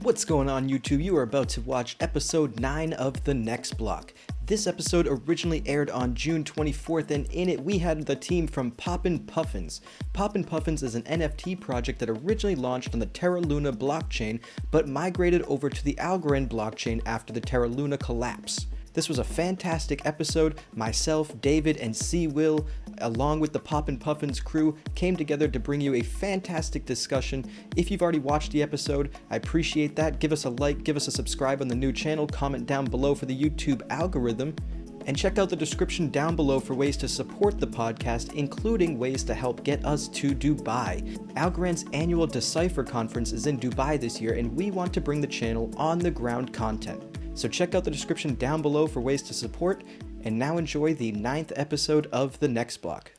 What's going on, YouTube? You are about to watch episode 9 of The Next Block. This episode originally aired on June 24th, and in it we had the team from Poppin Puffins. Poppin Puffins is an NFT project that originally launched on the Terra blockchain, but migrated over to the Algorand blockchain after the Terra collapse. This was a fantastic episode. Myself, David, and C. Will, along with the Poppin Puffins crew, came together to bring you a fantastic discussion. If you've already watched the episode, I appreciate that. Give us a like, give us a subscribe on the new channel, comment down below for the YouTube algorithm, and check out the description down below for ways to support the podcast, including ways to help get us to Dubai. Algorand's annual Decipher conference is in Dubai this year, and we want to bring the channel on-the-ground content. So check out the description down below for ways to support, and now enjoy the 9th episode of The Next Block.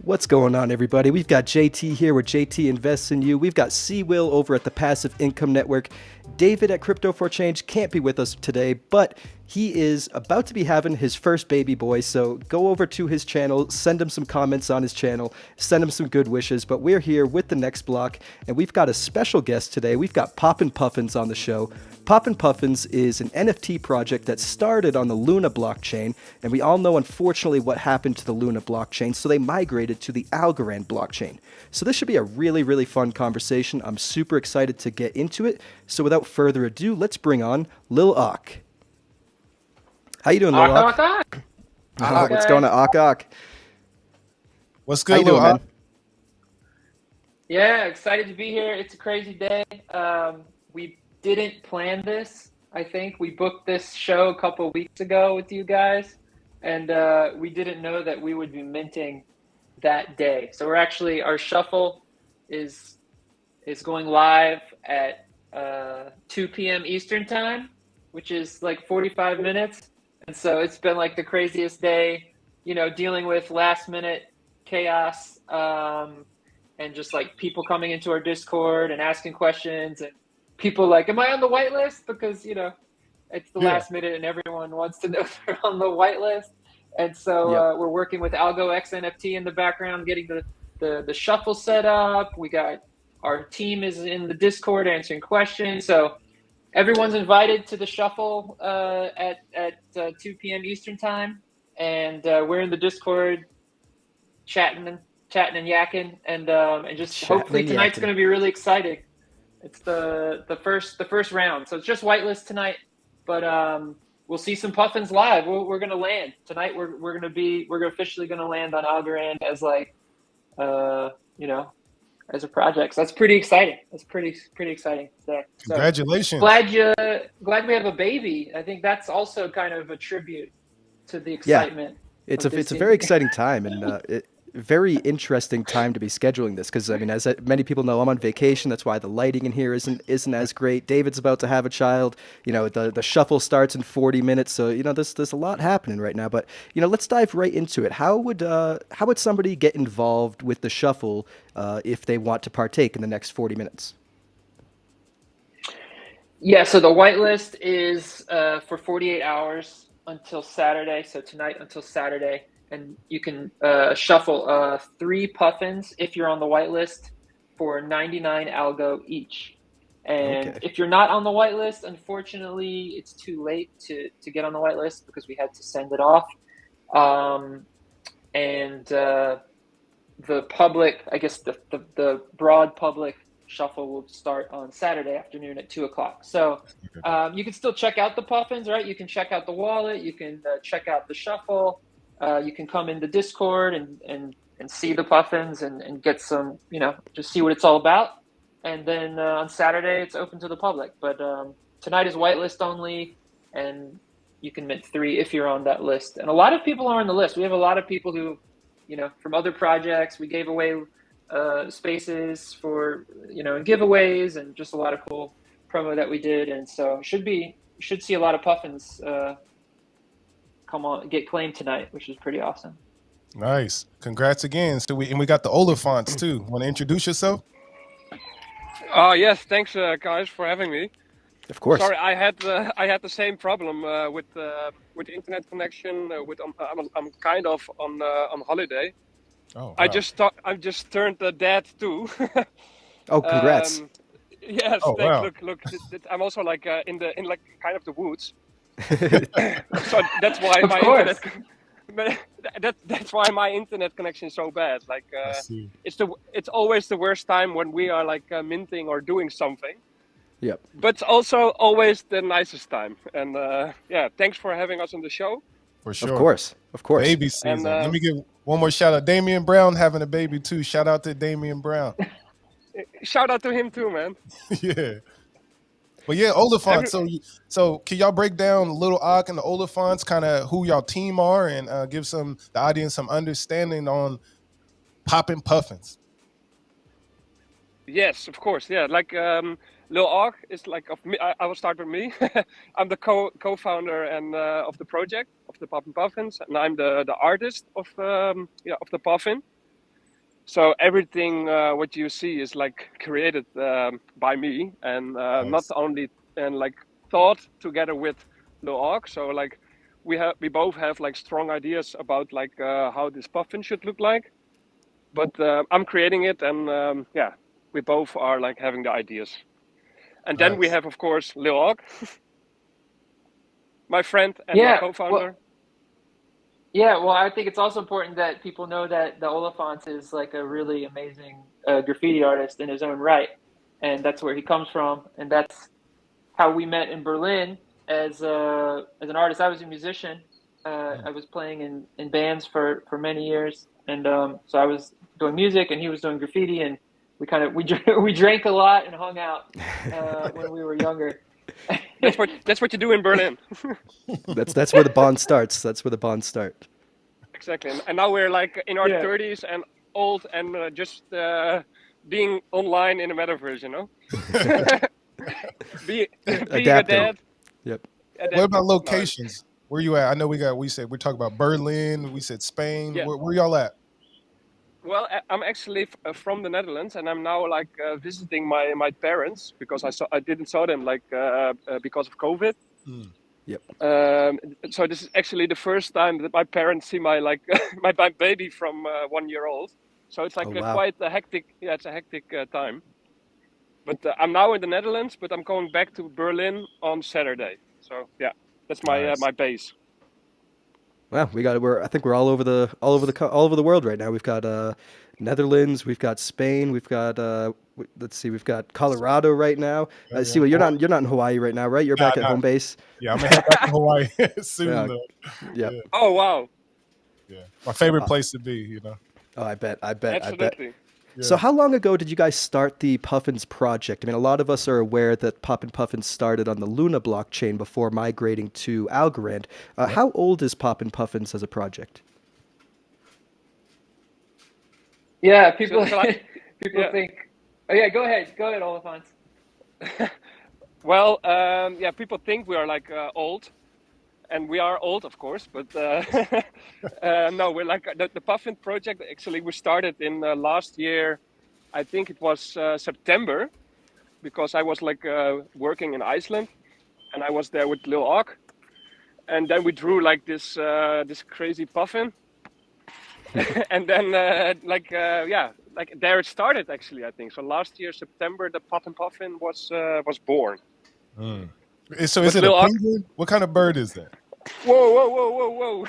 What's going on, everybody? We've got JT here where JT Invests in You. We've got C. Will over at the Passive Income Network. David at Crypto for Change can't be with us today, but he is about to be having his first baby boy, so go over to his channel, send him some comments on his channel, send him some good wishes. But we're here with The Next Block, and we've got a special guest today. We've got Poppin Puffins on the show. Poppin Puffins is an NFT project that started on the Luna blockchain, and we all know, unfortunately, what happened to the Luna blockchain, so they migrated to the Algorand blockchain. So this should be a really, really fun conversation. I'm super excited to get into it. So without further ado, let's bring on Lil Auk. How you doing, Lil Auk? What's going on, Auk? What's good, How you doing, man? Yeah, excited to be here. It's a crazy day. We didn't plan this. I think we booked this show a couple of weeks ago with you guys, and we didn't know that we would be minting that day. So our shuffle is going live at 2 p.m. Eastern time, which is like 45 minutes. And so it's been like the craziest day, dealing with last minute chaos, and just like people coming into our Discord and asking questions, and people like, am I on the whitelist? Because, it's the last minute and everyone wants to know if they're on the whitelist. And so we're working with Algo X NFT in the background, getting the shuffle set up. We got our team is in the Discord answering questions. So everyone's invited to the shuffle at 2 p.m. Eastern time. And we're in the Discord chatting and yakking, and just hopefully tonight's going to be really exciting. It's the first round. So it's just whitelist tonight, but we'll see some Puffins live. We're going to land tonight. We're officially going to land on Algorand as as a project. So that's pretty exciting. That's pretty exciting today. So congratulations. Glad we have a baby. I think that's also kind of a tribute to the excitement. Yeah. It's a very exciting time, and very interesting time to be scheduling this, because as many people know, I'm on vacation. That's why the lighting in here isn't as great. David's about to have a child. The shuffle starts in 40 minutes, so there's a lot happening right now. But let's dive right into it. How would somebody get involved with the shuffle if they want to partake in the next 40 minutes? Yeah, so the whitelist is for 48 hours until Saturday. So tonight until Saturday. And you can shuffle 3 Puffins if you're on the whitelist for 99 algo each. And if you're not on the whitelist, unfortunately, it's too late to get on the whitelist because we had to send it off. The public, I guess the broad public shuffle will start on Saturday afternoon at 2 o'clock. So you can still check out the Puffins, right? You can check out the wallet. You can check out the shuffle. You can come in the Discord and see the Puffins and get some, just see what it's all about. And then on Saturday, it's open to the public. But tonight is whitelist only, and you can mint 3 if you're on that list. And a lot of people are on the list. We have a lot of people who, from other projects. We gave away spaces for, giveaways, and just a lot of cool promo that we did. And so should see a lot of Puffins come on, get claimed tonight, which is pretty awesome. Nice. Congrats again. So we got the Oliphants too. Want to introduce yourself? Yes, thanks guys for having me. Of course. Sorry, I had the same problem with the internet connection. I'm kind of on holiday. Oh, wow. I just turned dad too. Oh, congrats. Yes, Oh thanks. wow. Look. I'm also like in like kind of the woods, so that's why Of my course. that's why my internet connection is so bad. Like I see. it's always the worst time when we are like minting or doing something, Yep. but it's also always the nicest time. And yeah, thanks for having us on the show. For Of sure. course. Of course. Baby And season. Let me give one more shout out. Damian Brown having a baby too. Shout out to Damian Brown. shout out to him too, man. Yeah. But yeah, Oliphant. So can y'all break down Lil Auk and the Oliphants, kind of who y'all team are, and give the audience some understanding on Poppin Puffins? Yes, of course. Yeah, like Lil Auk is like of me. I will start with me. I'm the co-founder and of the project of the Poppin Puffins, and I'm the artist of of the Puffin. So everything what you see is like created by me, and not Nice. only and like thought together with Lil Auk. So like we both have like strong ideas about like how this puffin should look like, but I'm creating it, and yeah, we both are like having the ideas. And then we Nice. have, of course, Lil Auk, my friend and my Yeah. co-founder. Well, I think it's also important that people know that the Oliphant is like a really amazing graffiti artist in his own right, and that's where he comes from, and that's how we met in Berlin as an artist. I was a musician. I was playing in bands for many years, and so I was doing music, and he was doing graffiti, and we drank a lot and hung out when we were younger. That's what you do in Berlin. That's where the bond starts. That's where the bonds start. Exactly. And now we're like in our Yeah. 30s and old and just being online in a metaverse, you know? being a Adapting. dad. Yep. What about locations? Where you at? I know we talked about Berlin. We said Spain. Yeah. Where y'all at? Well, I'm actually from the Netherlands, and I'm now like visiting my parents because I didn't saw them like because of COVID. Yep. So this is actually the first time that my parents see my like my baby from 1 year old. So it's like Oh, wow. quite a hectic. Yeah, it's a hectic time. But I'm now in the Netherlands, but I'm going back to Berlin on Saturday. So yeah, that's my Nice. my base. Wow, I think we're all over the world right now. We've got Netherlands, we've got Spain, we've got let's see, we've got Colorado right now. Yeah, See, well, you're not in Hawaii right now, right? You're back at nah. home base. Yeah, I'm gonna head back to Hawaii soon. Yeah. Though. Yep. Yeah, Oh wow, yeah. My favorite place to be. You know. Oh, I bet. absolutely. Yeah. So how long ago did you guys start the Puffins project? I mean, a lot of us are aware that Poppin Puffins started on the Luna blockchain before migrating to Algorand. How old is Poppin Puffins as a project? Yeah, people So people yeah. think. Oh yeah, go ahead, Oliphant. Well, yeah, people think we are like old, and we are old, of course. But no, we're like the Puffin project. Actually, we started in last year. I think it was September, because I was like working in Iceland, and I was there with Lil Auk, and then we drew like this this crazy puffin, and then yeah, like there it started actually. I think so. Last year September, the Poppin Puffin was born. Mm. So is But it a Lil Auk- penguin? What kind of bird is that? Whoa!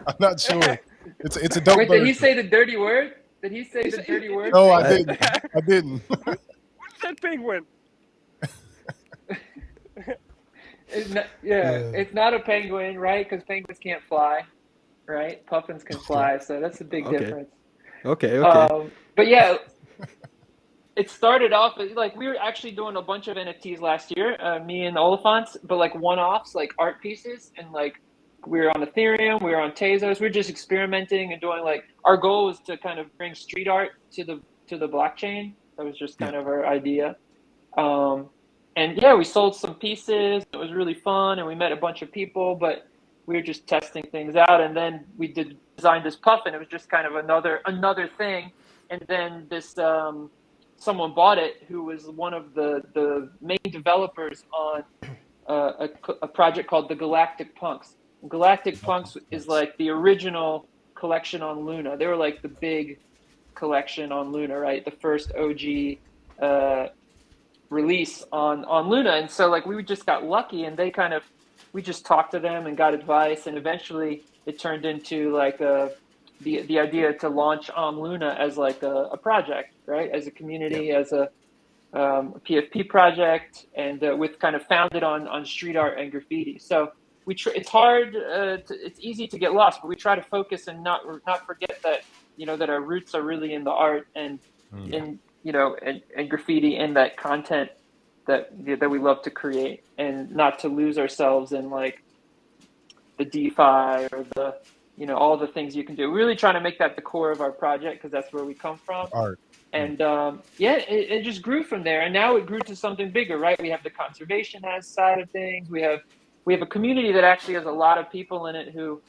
I'm not sure. It's a dope Wait, bird. did he say the dirty word? Did he say the dirty word? No, I didn't. I didn't. That penguin. It's not a penguin, right? Because penguins can't fly, right? Puffins can fly, so that's a big Okay. difference. Okay. But yeah, it started off like we were actually doing a bunch of NFTs last year, me and Oliphants, but like one-offs, like art pieces, and like we were on Ethereum, we were on Tezos, we were just experimenting and doing like our goal was to kind of bring street art to the blockchain. That was just kind of our idea. And yeah, we sold some pieces. It was really fun, and we met a bunch of people, but we were just testing things out. And then we designed this puffin. It was just kind of another thing. And then this someone bought it who was one of the main developers on a project called the Galactic Punks. Galactic Punks is like the original collection on Luna. They were like the big collection on Luna, right? The first OG release on Luna. And so like we just got lucky, and we just talked to them and got advice, and eventually it turned into like the idea to launch on Luna as like a project, right? As a community, as a PFP project, and with kind of founded on street art and graffiti. So it's hard, it's easy to get lost, but we try to focus and not forget that, that our roots are really in the art and in, and graffiti, and that content that we love to create, and not to lose ourselves in like the DeFi or the, all the things you can do. We're really trying to make that the core of our project, because that's where we come from. Art. And it just grew from there, and now it grew to something bigger, right? We have the conservation side of things. We have a community that actually has a lot of people in it who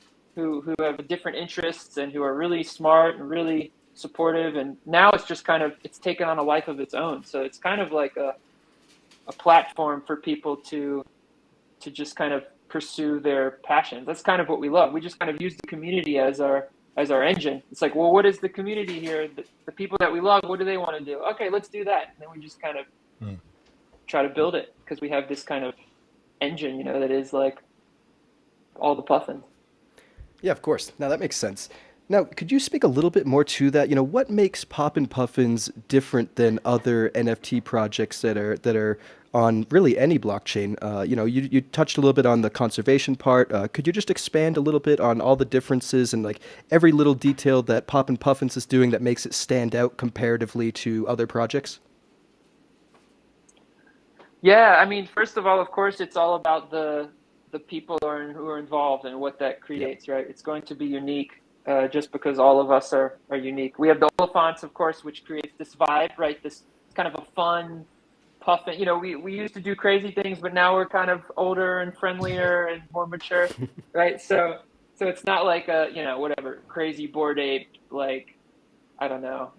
have different interests and who are really smart and really supportive. And now it's just it's taken on a life of its own. So it's kind of like a platform for people to just kind of pursue their passions. That's kind of what we love. We just kind of use the community as our engine. It's like, well, what is the community here? The people that we love, what do they want to do? Okay, let's do that. And then we just kind of try to build it, because we have this kind of engine, that is like all the puffins. Yeah, of course. Now that makes sense. Now, could you speak a little bit more to that? What makes Poppin Puffins different than other NFT projects that are on really any blockchain? You touched a little bit on the conservation part. Could you just expand a little bit on all the differences and like every little detail that Poppin Puffins is doing that makes it stand out comparatively to other projects? Yeah, I mean, first of all, of course, it's all about the people who are involved and what that creates, right? It's going to be unique. Just because all of us are unique. We have the Oliphants, of course, which creates this vibe, right? This kind of a fun puffin. We used to do crazy things, but now we're kind of older and friendlier and more mature, right? So it's not like a, whatever, crazy Bored Ape, like, I don't know,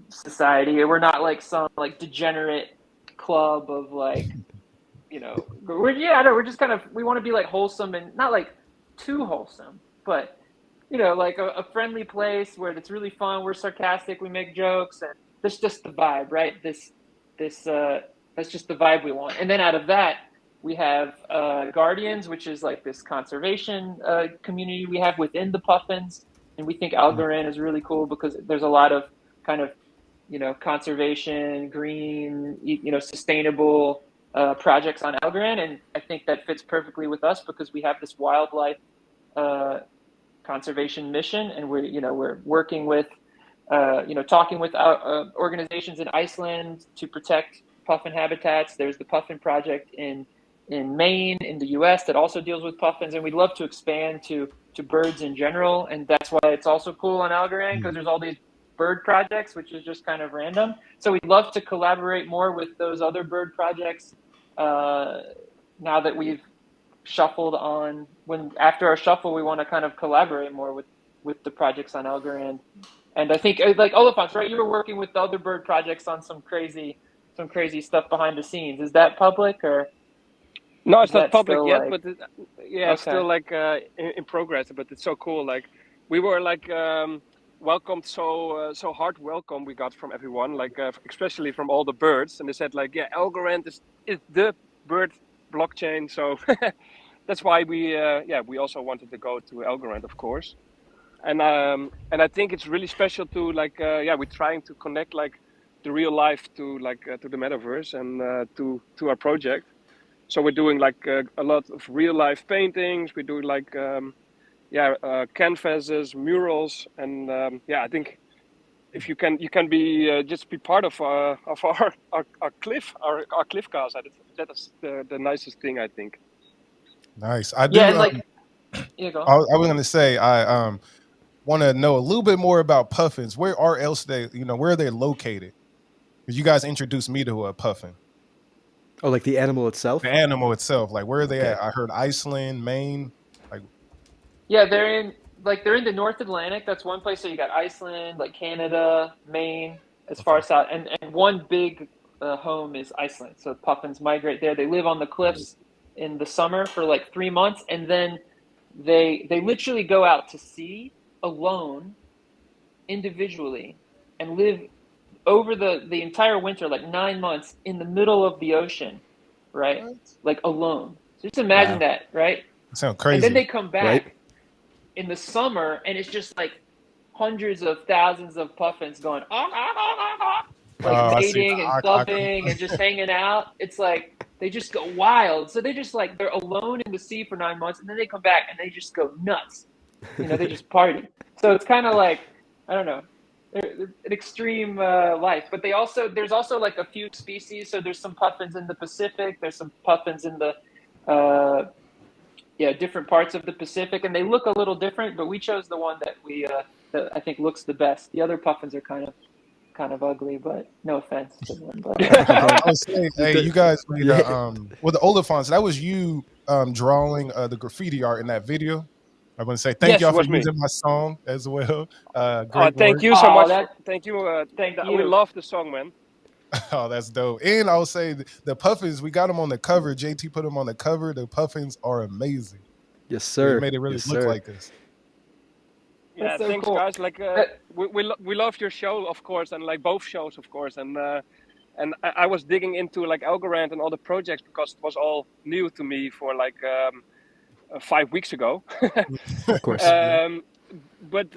society. We're not like some like degenerate club of like, we're just kind of, we want to be like wholesome, and not like too wholesome, but like a friendly place where it's really fun. We're sarcastic, we make jokes, and that's just the vibe, right? That's just the vibe we want. And then out of that, we have Guardians, which is like this conservation community we have within the Puffins. And we think Algorand is really cool because there's a lot of kind of, conservation, green, sustainable projects on Algorand. And I think that fits perfectly with us because we have this wildlife conservation mission, and we're working with talking with organizations in Iceland to protect puffin habitats. There's the Puffin Project in Maine, in the US, that also deals with puffins, and we'd love to expand to birds in general. And that's why it's also cool on Algorand, because there's all these bird projects, which is just kind of random. So we'd love to collaborate more with those other bird projects now that we've shuffled on. After our shuffle, we want to kind of collaborate more with the projects on Algorand. And I think like Oliphants, right? You were working with the other bird projects on some crazy stuff behind the scenes. Is that public, or? No, it's not public yet, like... but it's still like in progress. But it's so cool. Like we were like welcomed so hard welcome we got from everyone, like especially from all the birds, and they said like, yeah, Algorand is the bird blockchain. So that's why we also wanted to go to Algorand, of course. And I think it's really special to like we're trying to connect like the real life to like to the metaverse and to our project. So we're doing like a lot of real life paintings. We're doing like canvases, murals, and I think if you can be just be part of our cliff cast. That is the nicest thing, I think. Nice. I do. Yeah, and like go. I was going to say I want to know a little bit more about puffins. Where are they located? Because you guys introduced me to a puffin. Oh, like the animal itself? The animal itself. Like, where are they at? I heard Iceland, Maine. Like, yeah, they're in the North Atlantic. That's one place. So you got Iceland, like Canada, Maine, as far south, and one big home is Iceland. So puffins migrate there. They live on the cliffs in the summer for like 3 months, and then they literally go out to sea alone, individually, and live over the entire winter, like 9 months in the middle of the ocean, right? What? Like alone. So just imagine Wow. that, right? That sounds And then crazy. they come back Right. in the summer, and it's just like hundreds of thousands of puffins going, like I see mating and the clubbing and just hanging out. It's like they just go wild. So they just like they're alone in the sea for 9 months, and then they come back and they just go nuts. You know, they just party. So it's kind of like, I don't know, an extreme life. But there's also like a few species. So there's some puffins in the Pacific. There's some puffins in the different parts of the Pacific, and they look a little different. But we chose the one that that I think looks the best. The other puffins are kind of ugly, but no offense to them. But I was saying, hey, you guys made with the Oliphants. That was you drawing the graffiti art in that video. I want to say thank Yes, y'all it for was me. using my song as well. Oh, Great thank work. you so much. thank We you. love the song, man. Oh, that's dope. And I will say the Puffins, we got them on the cover. JT put them on the cover. The Puffins are amazing. Yes, They sir. made it really Yes, look sir. like this. Yeah, That's so thanks, cool. guys. Like, we love your show, of course, and like both shows, of course. And I was digging into like Algorand and all the projects because it was all new to me for like 5 weeks ago. Of course. But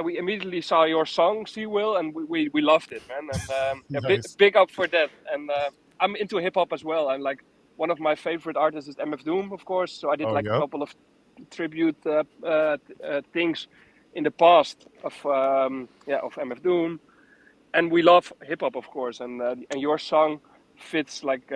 we immediately saw your song, Sea Will, and we loved it, man. And Nice. big up for that. And I'm into hip hop as well. And like one of my favorite artists is MF Doom, of course. So I did Oh, like a yep. couple of tribute things in the past of MF Doom. And we love hip hop, of course. And your song fits like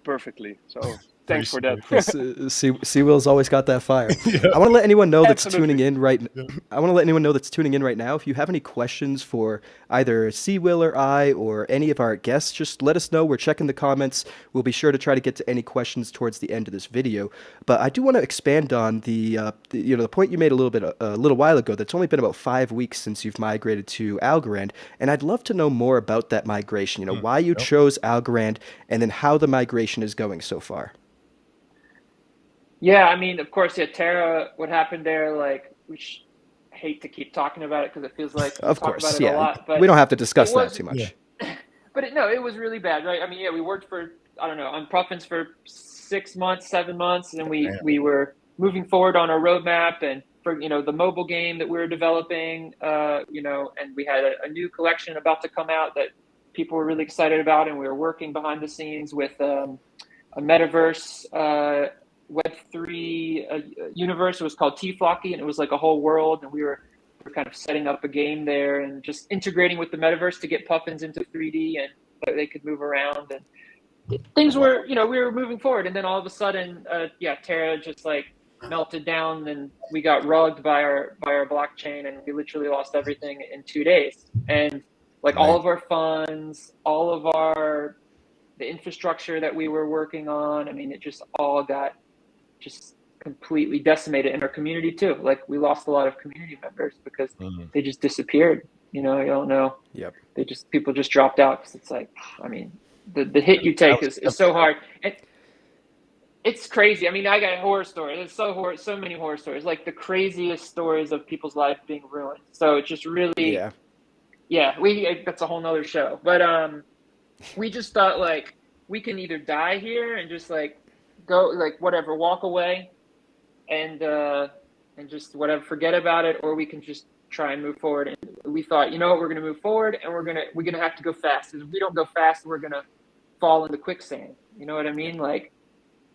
perfectly. So thanks for that. Seawill's always got that fire. Yeah. I want to let anyone know that's Absolutely. tuning in right. Yeah. I want to let anyone know that's tuning in right now. If you have any questions for either Seawill or I or any of our guests, just let us know. We're checking the comments. We'll be sure to try to get to any questions towards the end of this video. But I do want to expand on the point you made a little while ago. That's only been about 5 weeks since you've migrated to Algorand, and I'd love to know more about that migration. You know, why you chose Algorand, and then how the migration is going so far. Yeah, I mean, of course, Terra, what happened there, like, hate to keep talking about it because it feels like we Of talk course, about it a lot. But we don't have to discuss it that was, too much. but it was really bad, right? I mean, we worked for, I don't know, on Puffins for 6 months, 7 months, and we were moving forward on our roadmap and for, the mobile game that we were developing, and we had a new collection about to come out that people were really excited about, and we were working behind the scenes with a metaverse Web3 universe. It was called T-Flocky, and it was like a whole world, and we were kind of setting up a game there and just integrating with the metaverse to get Puffins into 3D and they could move around, and things were, we were moving forward. And then all of a sudden, Terra just like melted down, and we got rugged by our blockchain, and we literally lost everything in 2 days. And like all of our funds, all of the infrastructure that we were working on, I mean, it just all got just completely decimated. In our community too. Like we lost a lot of community members because they just disappeared. You don't know. Yep. People just dropped out because it's like, I mean, the hit you take is so hard. And it's crazy. I mean, I got horror stories. There's so many horror stories, like the craziest stories of people's lives being ruined. So it's just really, that's a whole nother show. But we just thought like we can either die here and just like go like whatever, walk away and just whatever, forget about it, or we can just try and move forward. And we thought, we're going to move forward, and we're going to have to go fast. If we don't go fast, we're going to fall into quicksand. You know what I mean? Like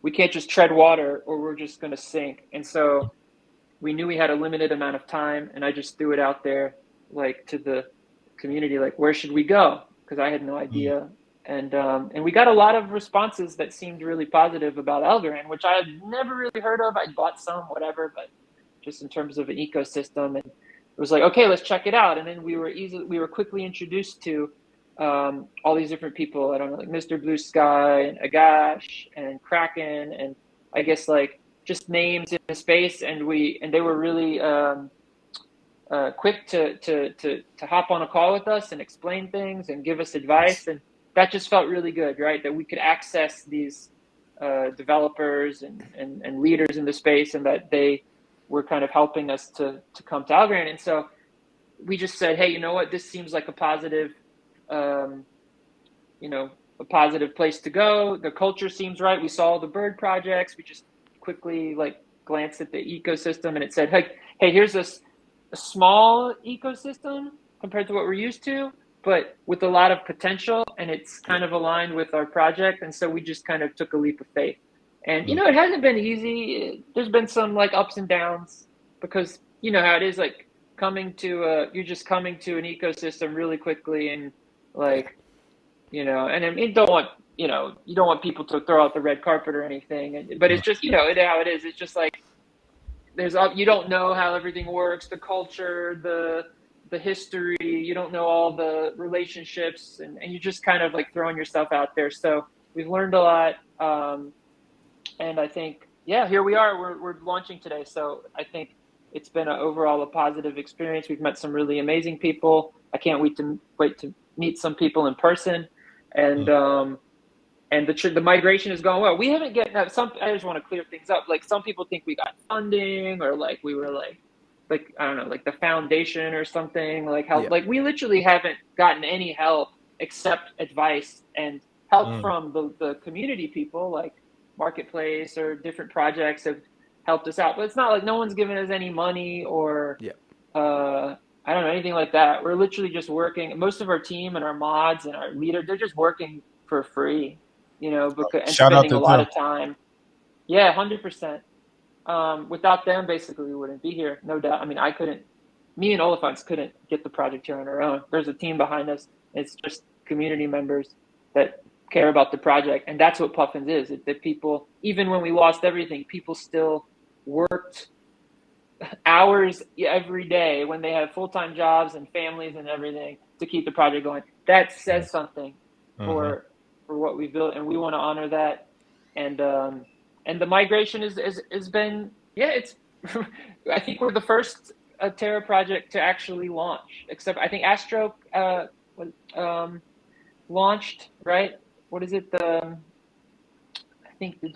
we can't just tread water or we're just going to sink. And so we knew we had a limited amount of time, and I just threw it out there like to the community, like, where should we go? Because I had no idea. And we got a lot of responses that seemed really positive about Algorand, which I had never really heard of. I bought some, whatever, but just in terms of an ecosystem, and it was like, okay, let's check it out. And then we were quickly introduced to all these different people. I don't know, like Mr. Blue Sky and Agash and Kraken, and I guess like just names in the space. And they were really quick to hop on a call with us and explain things and give us advice. And that just felt really good, right? That we could access these developers and leaders in the space, and that they were kind of helping us to come to Algorand. And so we just said, hey, you know what? This seems like a positive you know, a positive place to go. The culture seems right. We saw the bird projects. We just quickly like glanced at the ecosystem, and it said, hey, here's a small ecosystem compared to what we're used to, but with a lot of potential, and it's kind of aligned with our project. And so we just kind of took a leap of faith. And, you know, it hasn't been easy. There's been some like ups and downs, because you know how it is, like you're just coming to an ecosystem really quickly, and like, you know, and I mean, you don't want people to throw out the red carpet or anything, but it's just, you know, how it is. It's just like, you don't know how everything works, the culture, the history, you don't know all the relationships, and you're just kind of like throwing yourself out there. So we've learned a lot. And I think, yeah, here we are, we're launching today. So I think it's been overall a positive experience. We've met some really amazing people. I can't wait to meet some people in person. And the migration is going well. We haven't I just want to clear things up. Like, some people think we got funding, or like we were like I don't know, like the foundation or something, like how, like we literally haven't gotten any help except advice and help from the community people, like Marketplace or different projects have helped us out. But it's not like no one's given us any money or I don't know, anything like that. We're literally just working. Most of our team and our mods and our leader, they're just working for free, you know, and spending a lot of time. Yeah, 100%. Without them, basically, we wouldn't be here, no doubt. I mean, me and Olafants couldn't get the project here on our own. There's a team behind us. It's just community members that care about the project. And that's what Puffins is. That people, even when we lost everything, people still worked hours every day when they have full-time jobs and families and everything to keep the project going. That says something for what we built, and we want to honor that. And the migration has been, it's I think we're the first Terra project to actually launch, except I think Astro launched, right? What is it? I think did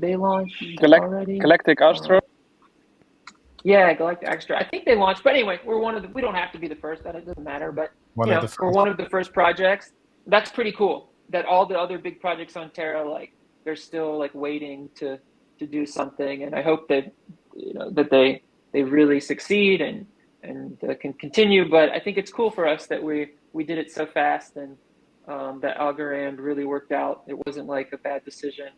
they launch already? Galactic Astro. Yeah, Galactic Extra. I think they launched, but anyway, we don't have to be the first. That it doesn't matter, but we're one of the first projects. That's pretty cool. That all the other big projects on Terra, like, they're still like waiting to do something, and I hope that, you know, that they really succeed and can continue. But I think it's cool for us that we did it so fast, and that Algorand really worked out. It wasn't like a bad decision,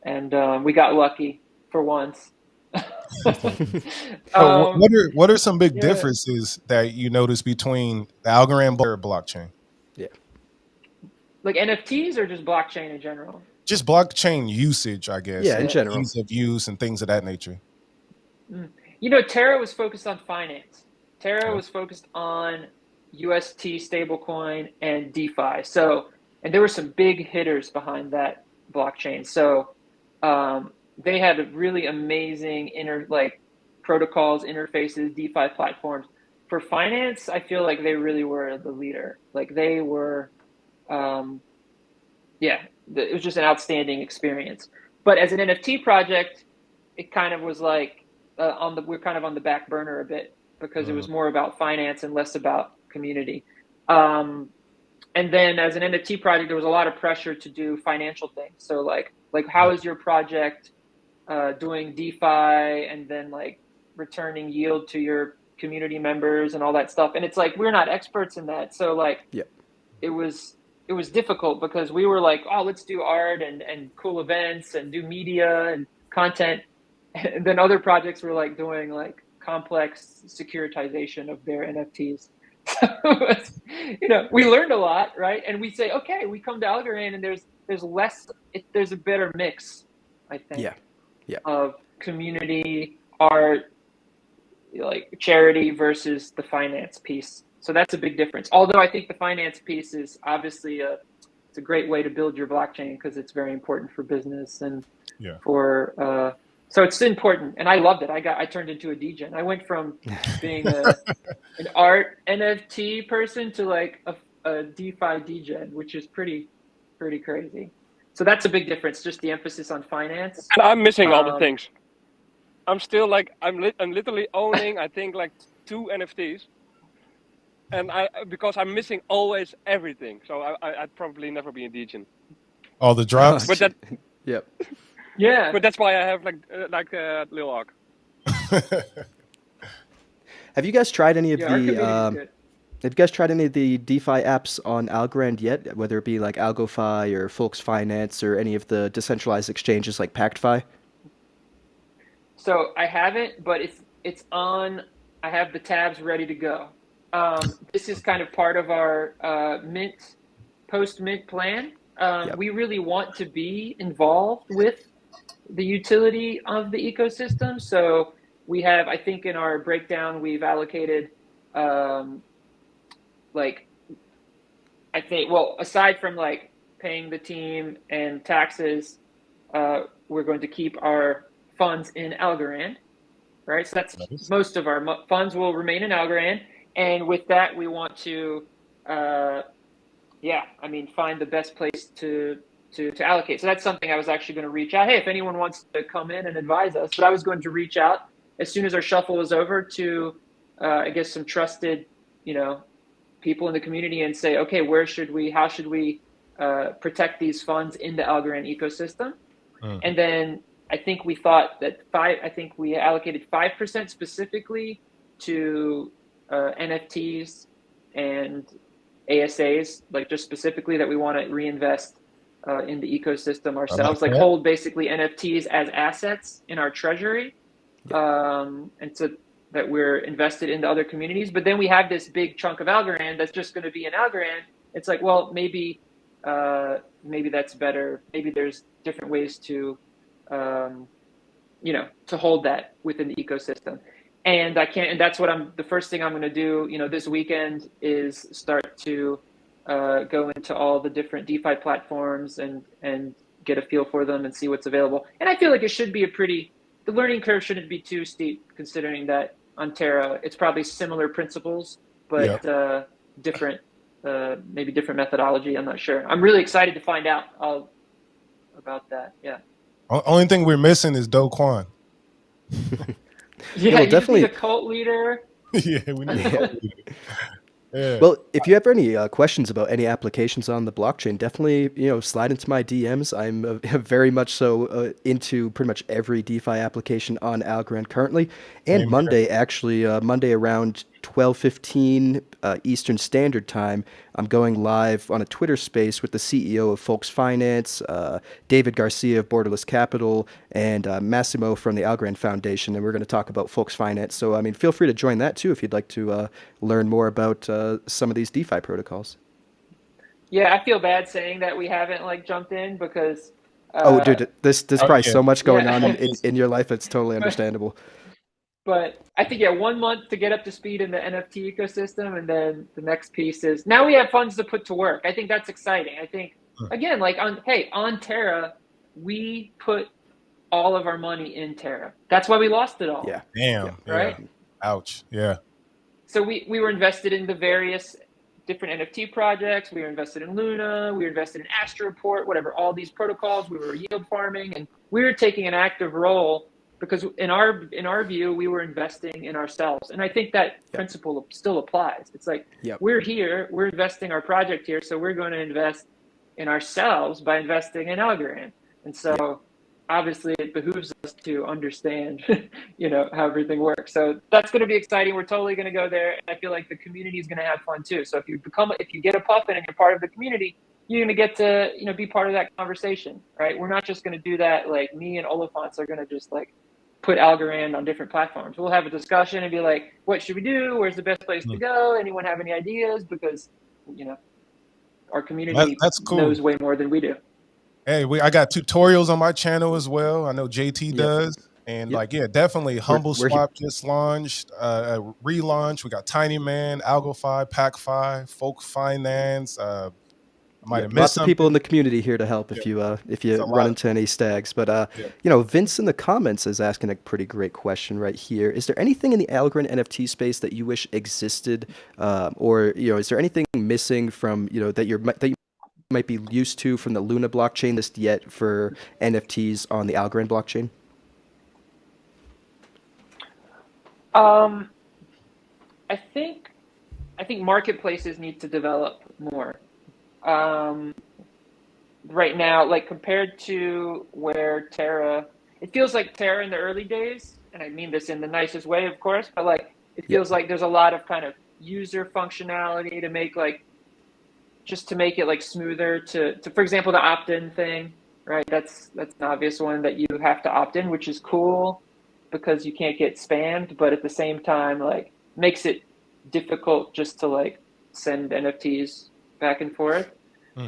and we got lucky for once. What are some big differences that you notice between the Algorand blockchain? Yeah, like NFTs or just blockchain in general? Just blockchain usage, I guess. Yeah, in general, ease of use and things of that nature. You know, Terra was focused on finance. Terra was focused on UST stablecoin and DeFi. So, and there were some big hitters behind that blockchain. So, they had really amazing protocols, interfaces, DeFi platforms. For finance, I feel like they really were the leader. Like, they were, it was just an outstanding experience. But as an NFT project, it kind of was like we're kind of on the back burner a bit, because it was more about finance and less about community. And then as an NFT project, there was a lot of pressure to do financial things. So like how is your project doing DeFi and then like returning yield to your community members and all that stuff? And it's like, we're not experts in that. So like, it was difficult, because we were like, oh, let's do art and cool events and do media and content. And then other projects were like doing like complex securitization of their NFTs. So, you know, we learned a lot, right? And we say, okay, we come to Algorand, and there's a better mix, I think, of community, art, like charity versus the finance piece. So that's a big difference. Although I think the finance piece is obviously it's a great way to build your blockchain, because it's very important for business and for so it's important. And I loved it. I turned into a DJ. I went from being an art NFT person to like a DeFi DJ, which is pretty crazy. So that's a big difference. Just the emphasis on finance. And I'm missing all the things. I'm still like I'm literally owning, I think, like 2 NFTs. and because I'm missing always everything, so I'd probably never be a degen. All the drops. But that, Yep. Yeah. but that's why I have like Lil Auk. Have you guys tried any of Yeah, our community is good. Have you guys tried any of the DeFi apps on Algorand yet? Whether it be like AlgoFi or Folks Finance or any of the decentralized exchanges like PactFi? So I haven't, but it's on. I have the tabs ready to go. This is kind of part of our mint post mint plan. Yep. We really want to be involved with the utility of the ecosystem. So we have, I think, in our breakdown, we've allocated like, I think, well, aside from like paying the team and taxes, we're going to keep our funds in Algorand, right? So that's Nice. most of our funds will remain in Algorand. And with that, we want to, find the best place to allocate. So that's something I was actually going to reach out. Hey, if anyone wants to come in and advise us, but I was going to reach out as soon as our shuffle was over to, I guess, some trusted, people in the community and say, okay, how should we protect these funds in the Algorand ecosystem? And then I think we thought that we allocated 5% specifically to NFTs and ASAs, like just specifically that we want to reinvest in the ecosystem ourselves, like hold basically NFTs as assets in our treasury. And so that we're invested in the other communities. But then we have this big chunk of Algorand that's just going to be in Algorand. It's like, well, maybe that's better. Maybe there's different ways to, to hold that within the ecosystem. And that's what the first thing I'm going to do, this weekend is start to go into all the different DeFi platforms and get a feel for them and see what's available. And I feel like it should be the learning curve shouldn't be too steep, considering that on Terra, it's probably similar principles, but different, maybe different methodology. I'm not sure. I'm really excited to find out all about that. Yeah. Only thing we're missing is Do Kwon. Yeah, you definitely need a cult leader. Yeah, we need a cult leader. Yeah. Well, if you have any questions about any applications on the blockchain, definitely slide into my DMs. I'm very much so into pretty much every DeFi application on Algorand currently. And Same Monday, actually, Monday around 12:15 Eastern Standard Time, I'm going live on a Twitter space with the CEO of Folks Finance, David Garcia of Borderless Capital, and Massimo from the Algorand Foundation, and we're going to talk about Folks Finance. So, I mean, feel free to join that too if you'd like to learn more about some of these DeFi protocols. Yeah, I feel bad saying that we haven't jumped in because. Oh, dude, there's probably so much going on in your life. It's totally understandable. But I think 1 month to get up to speed in the NFT ecosystem, and then the next piece is now we have funds to put to work. I think that's exciting. I think again, on Terra, we put all of our money in Terra. That's why we lost it all. Yeah. Damn. Yeah. Right. Yeah. Ouch. Yeah. So we were invested in the various different NFT projects. We were invested in Luna. We were invested in Astroport, whatever, all these protocols. We were yield farming, and we were taking an active role because in our view, we were investing in ourselves. And I think that principle still applies. It's like we're here, we're investing our project here, so we're going to invest in ourselves by investing in Algorand. And so obviously it behooves us to understand, how everything works. So that's going to be exciting. We're totally going to go there. And I feel like the community is going to have fun too. So if you get a puffin and you're part of the community, you're going to get to, be part of that conversation, right? We're not just going to do that. Like me and Oliphants are going to just put Algorand on different platforms. We'll have a discussion and be like, what should we do? Where's the best place to go? Anyone have any ideas? Because, our community that's cool. knows way more than we do. Hey, I got tutorials on my channel as well. I know JT does. And definitely Humble Swap just launched, relaunch. We got Tiny Man, AlgoFi, PacFi, Folk Finance. I might have missed lots something. of people in the community here to help if you run into any stags. But Vince in the comments is asking a pretty great question right here. Is there anything in the Algorand NFT space that you wish existed, or is there anything missing from that you might be used to from the Luna blockchain just yet for NFTs on the Algorand blockchain? I think marketplaces need to develop more. Right now, like compared to where Terra, it feels like Terra in the early days, and I mean this in the nicest way, of course, but like it feels like there's a lot of kind of user functionality to make like just to make it like smoother to for example, the opt-in thing, right? That's an obvious one that you have to opt in, which is cool because you can't get spammed, but at the same time, like makes it difficult just to like send NFTs back and forth.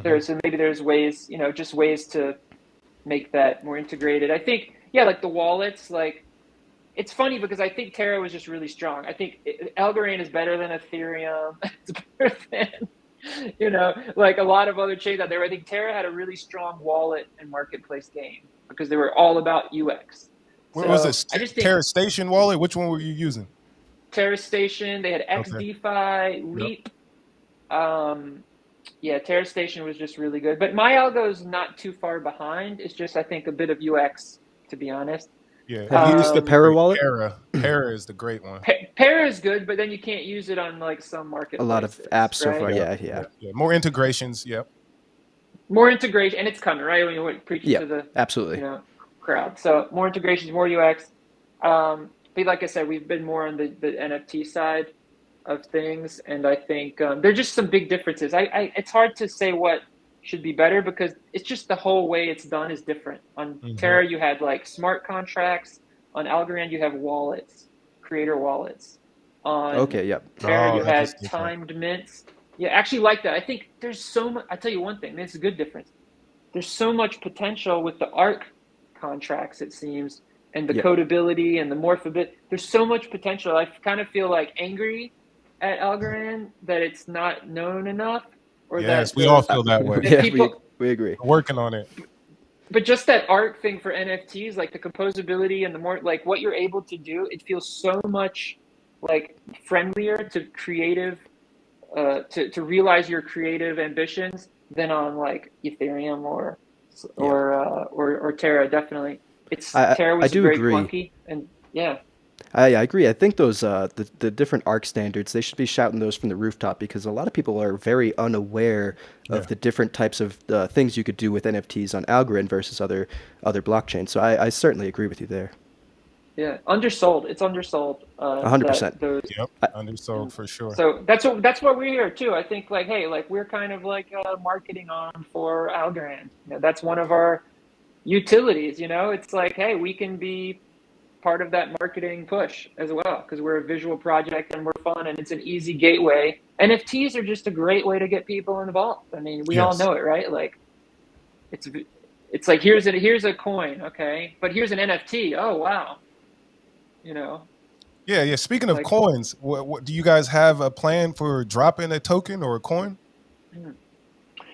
So maybe there's ways, just ways to make that more integrated. I think, like the wallets, like it's funny because I think Terra was just really strong. I think Algorand is better than Ethereum. It's better than, like a lot of other chains out there. I think Terra had a really strong wallet and marketplace game because they were all about UX. What was this? Terra Station wallet? Which one were you using? Terra Station. They had XDeFi, Leap. Yeah, Terra Station was just really good. But my algo is not too far behind. It's just, I think, a bit of UX, to be honest. Yeah. Have you used the Terra wallet? Terra is the great one. Terra is good, but then you can't use it on like some marketplaces. A lot of apps so right? far, yeah. More integrations, More integration, and it's coming, right? When you preach to the absolutely crowd. So more integrations, more UX. But like I said, we've been more on the NFT side of things, and I think there's just some big differences. It's hard to say what should be better because it's just the whole way it's done is different. On Terra, you had like smart contracts. On Algorand, you have wallets, creator wallets. On Terra, you had timed mints. Yeah, actually like that. I think there's so much. I'll tell you one thing. It's a good difference. There's so much potential with the ARC contracts, it seems, and the codability and the morphability. There's so much potential. I kind of feel like angry at Algorand that it's not known enough. Or we all feel that way. We agree. We're working on it. But just that art thing for NFTs, like the composability and the more like what you're able to do, it feels so much like friendlier to creative, to realize your creative ambitions than on like Ethereum or Terra. Definitely, Terra was very clunky, and I agree. I think those the different ARC standards, they should be shouting those from the rooftop because a lot of people are very unaware of the different types of things you could do with NFTs on Algorand versus other blockchains. So I certainly agree with you there. Yeah, undersold. It's undersold. 100%. Undersold for sure. So that's what we're here too. I think like, hey, like we're kind of like a marketing arm for Algorand. That's one of our utilities. It's like, hey, we can be part of that marketing push as well because we're a visual project and we're fun and it's an easy gateway. NFTs are just a great way to get people involved. I mean, we all know it, right? Like it's like here's a coin, okay, but here's an NFT. Oh wow, Yeah. Speaking of coins, what do you guys have a plan for dropping a token or a coin?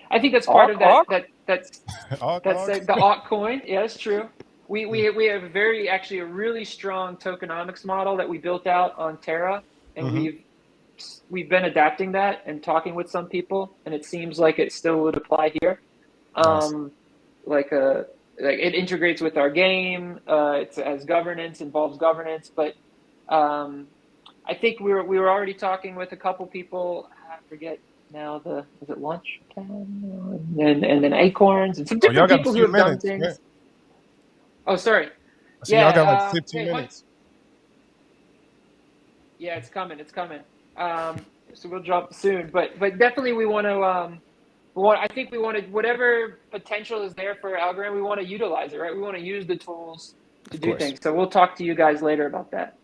I think that's part of that. That's Auk? like the Auk coin. Yeah, that's true. We have a really strong tokenomics model that we built out on Terra, and we've been adapting that and talking with some people, and it seems like it still would apply here. Nice. Like it integrates with our game. It has governance, involves governance, but I think we were already talking with a couple people. I forget now is it Lunch and then Acorns and some different people who have done things. Right? Oh, sorry. So y'all got like 15 minutes. Yeah, it's coming. So we'll drop soon, but definitely we want to. I think we want to whatever potential is there for Algorand, we want to utilize it, right? We want to use the tools to do things. So we'll talk to you guys later about that.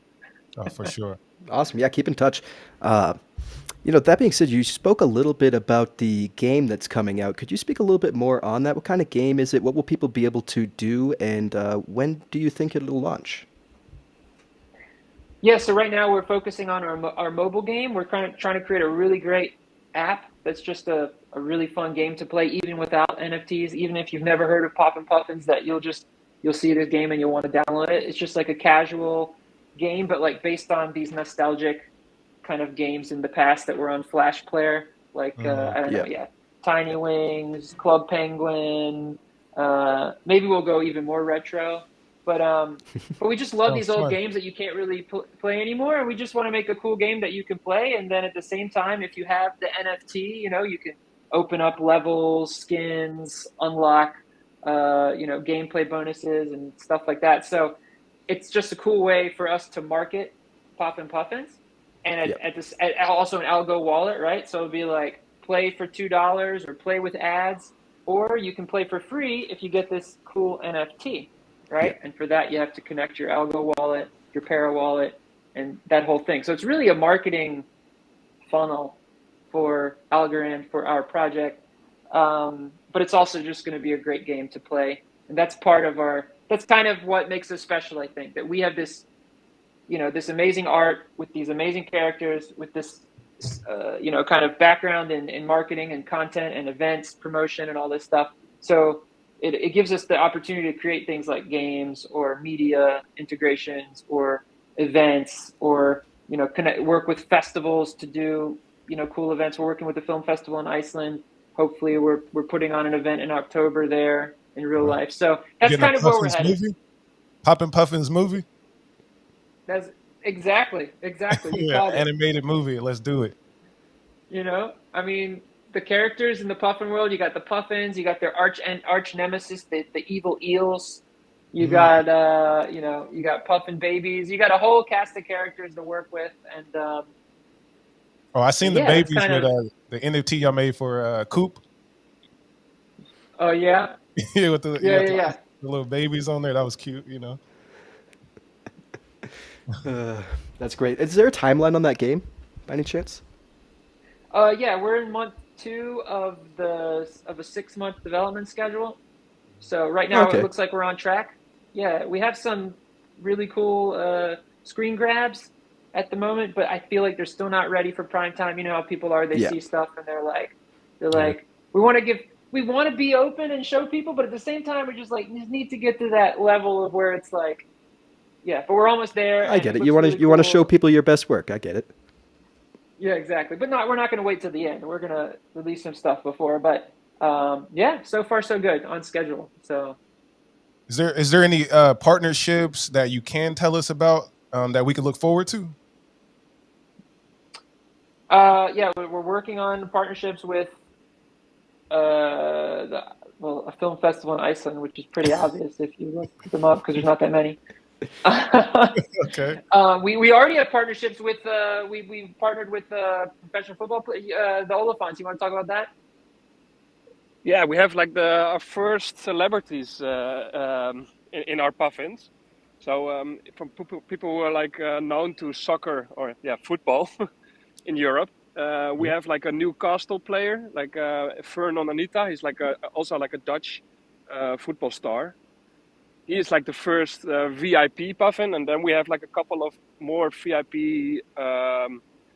Oh, for sure. Awesome. Yeah, keep in touch. That being said, you spoke a little bit about the game that's coming out. Could you speak a little bit more on that? What kind of game is it? What will people be able to do? And when do you think it'll launch? Yeah, so right now we're focusing on our mobile game. We're kind of trying to create a really great app that's just a really fun game to play, even without NFTs. Even if you've never heard of Poppin Puffins, that you'll see this game and you'll want to download it. It's just like a casual game, but like based on these nostalgic kind of games in the past that were on Flash Player, like I don't know, Tiny Wings, Club Penguin. Maybe we'll go even more retro. But we just love Sounds these old fun. games that you can't really play anymore, and we just want to make a cool game that you can play. And then at the same time, if you have the NFT, you can open up levels, skins, unlock, gameplay bonuses and stuff like that. So it's just a cool way for us to market Poppin Puffins, and also an algo wallet, right? So it'll be like play for $2 or play with ads, or you can play for free if you get this cool NFT, right? Yeah. And for that, you have to connect your algo wallet, your Terra wallet, and that whole thing. So it's really a marketing funnel for Algorand, for our project. But it's also just going to be a great game to play. And that's kind of what makes us special, I think, that we have this, this amazing art with these amazing characters, with this, kind of background in marketing and content and events, promotion and all this stuff. So it gives us the opportunity to create things like games or media integrations or events or, work with festivals to do, cool events. We're working with the film festival in Iceland. Hopefully we're putting on an event in October there in real life. So that's kind of where we're headed. Poppin Puffins movie? That's exactly. You Yeah, called it. animated movie. Let's do it. I mean, the characters in the Puffin world, you got the Puffins, you got their arch nemesis, the evil eels. You got, you got Puffin babies. You got a whole cast of characters to work with. And, I seen the babies with the NFT y'all made for Coop. Oh, yeah? Yeah, with the the little babies on there. That was cute, That's great. Is there a timeline on that game, by any chance? Yeah, we're in month 2 of a 6-month development schedule. So right now it looks like we're on track. Yeah, we have some really cool screen grabs at the moment, but I feel like they're still not ready for prime time. You know how people are; they see stuff and they're like, we want to be open and show people, but at the same time, we just need to get to that level of where it's like, but we're almost there. I get it. You want to show people your best work. I get it. Yeah, exactly. But we're not going to wait till the end. We're going to release some stuff before, but so far so good, on schedule. So, is there any partnerships that you can tell us about that we can look forward to? We're working on partnerships with a film festival in Iceland, which is pretty obvious if you look them up because there's not that many. Okay. We already have partnerships with we partnered with professional football the Olafants. You want to talk about that? Yeah, we have like our first celebrities in our puffins. So from people who are like known to soccer or football in Europe. We have like a Newcastle player, like Vernon Anita. He's like also like a Dutch football star. He is like the first VIP puffin, and then we have like a couple of more VIP,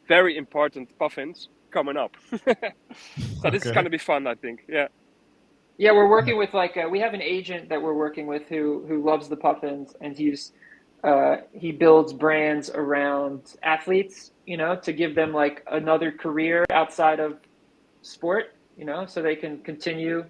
very important puffins coming up. So this is going to be fun, I think. Yeah. Yeah, we're working with we have an agent that we're working with who loves the puffins, and he builds brands around athletes, to give them like another career outside of sport, so they can continue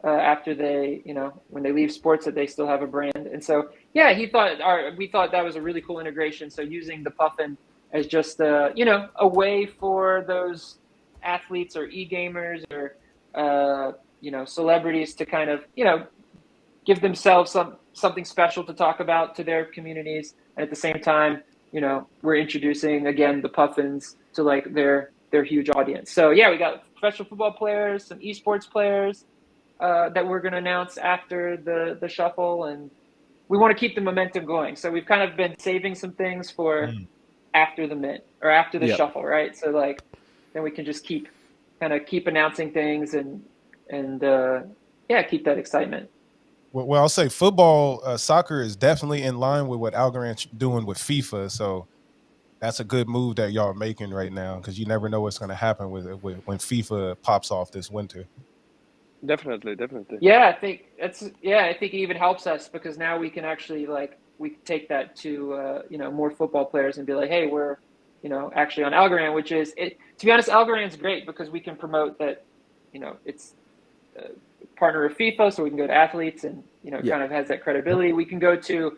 after they, when they leave sports, that they still have a brand. And so, we thought that was a really cool integration. So using the puffin as just a way for those athletes or e-gamers or celebrities to kind of give themselves something special to talk about to their communities, and at the same time we're introducing again the puffins to like their huge audience. So we got professional football players, some esports players that we're going to announce after the shuffle, and we want to keep the momentum going. So we've kind of been saving some things for after the mint or after the shuffle, right? So like then we can just keep announcing things and keep that excitement. Well, I'll say football, soccer is definitely in line with what Algorand's doing with FIFA. So that's a good move that y'all are making right now, because you never know what's going to happen with it when FIFA pops off this winter. Definitely. Yeah, I think it even helps us because now we can actually we can take that to more football players and be like, hey, we're actually on Algorand, which is it. To be honest, Algorand's great because we can promote that it's partner of FIFA, so we can go to athletes and, kind of has that credibility. We can go to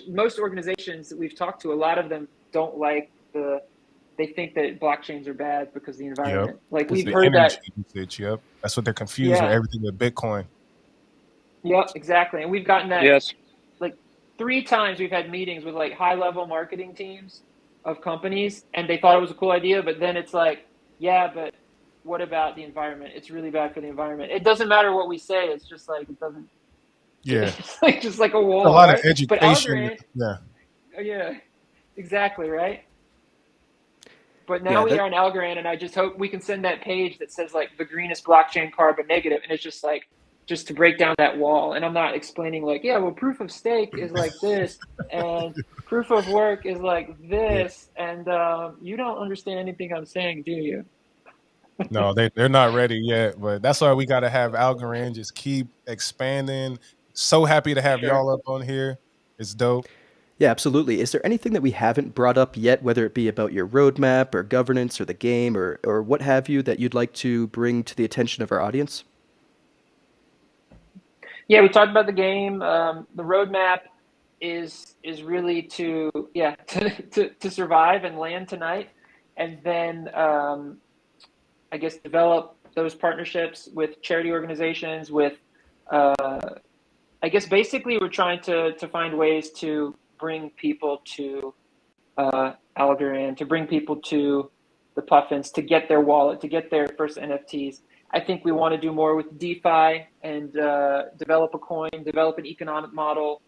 most organizations that we've talked to, a lot of them don't like they think that blockchains are bad because of the environment. Yep. Like we've The heard that. usage, yep. That's what they're confused with everything with Bitcoin. Yep, exactly. And we've gotten that. Yes. Like 3 times we've had meetings with like high level marketing teams of companies, and they thought it was a cool idea, but then it's like, yeah, but what about the environment? It's really bad for the environment. It doesn't matter what we say. It's just like, it doesn't. Yeah. It's just like a wall. A lot right? of education. But Algorand, yeah. Yeah, exactly. Right. But now we are on Algorand, and I just hope we can send that page that says like the greenest blockchain, carbon negative, and it's just like, just to break down that wall. And I'm not explaining like, yeah, well, proof of stake is like this, and proof of work is like this, and you don't understand anything I'm saying, do you? No, they're not ready yet, but that's why we got to have Algorand just keep expanding. So happy to have y'all up on here. It's dope. Yeah, absolutely. Is there anything that we haven't brought up yet, whether it be about your roadmap or governance or the game or what have you, that you'd like to bring to the attention of our audience? Yeah, we talked about the game. The roadmap is really to survive and land tonight, and then I guess develop those partnerships with charity organizations. With I guess basically we're trying to find ways to bring people to Algorand, to bring people to the Puffins, to get their wallet, to get their first NFTs. I think we want to do more with DeFi and develop a coin, develop an economic model,